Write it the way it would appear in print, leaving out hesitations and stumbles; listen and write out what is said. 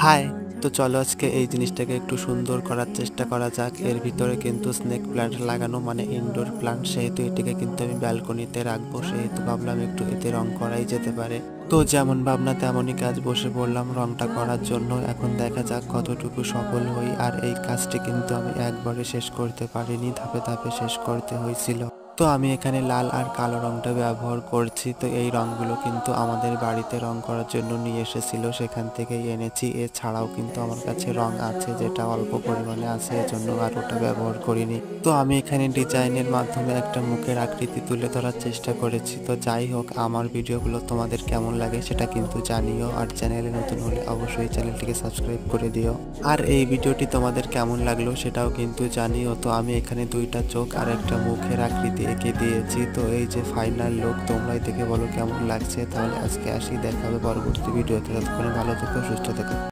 High, তো চলো আজকে এই জিনিসটাকে একটু সুন্দর করার চেষ্টা করা যাক। এর ভিতরে কিন্তু স্নেক প্ল্যান্ট লাগানো মানে ইনডোর প্ল্যান্ট, সেহেতু এটাকে কিন্তু আমি ব্যালকনিতে রাখবো, সেহেতু ভাবলাম একটু এতে রং করাই যেতে পারে। তো যেমন ভাবনা তেমনই কাজ, বসে পড়লাম রংটা করার জন্য। এখন দেখা যাক কতটুকু সফল হই। আর এই কাজটি কিন্তু আমি একবারে শেষ করতে পারিনি, ধাপে ধাপে শেষ করতে হয়েছিল। তো আমি এখানে লাল আর কালো রংটা ব্যবহার করছি। তো এই রংগুলো কিন্তু আমাদের বাড়িতে রং করার জন্য নিয়ে এসেছিল, সেখান থেকেই এনেছি। এছাড়াও কিন্তু আমার কাছে রং আছে, যেটা অল্প পরিমাণে আছে, এজন্য আর ওটা ব্যবহার করিনি। তো আমি এখানে ডিজাইনের মাধ্যমে একটা মুখের আকৃতি তুলে ধরার চেষ্টা করেছি। তো যাই হোক, আমার ভিডিওগুলো তোমাদের কেমন লাগে সেটা কিন্তু জানিও। আর চ্যানেলে নতুন হলে অবশ্যই চ্যানেলটিকে সাবস্ক্রাইব করে দিও। আর এই ভিডিওটি তোমাদের কেমন লাগলো সেটাও কিন্তু জানিও। তো আমি এখানে দুইটা চোখ আর একটা মুখের আকৃতি এঁকে দিয়েছি। তো এই যে ফাইনাল লুক, তোমরাই দেখে বলো কেমন লাগছে। তাহলে আজকে আসি, দেখা হবে পরবর্তী ভিডিওতে। ততক্ষণে ভালো থেকো, সুস্থ থেকো।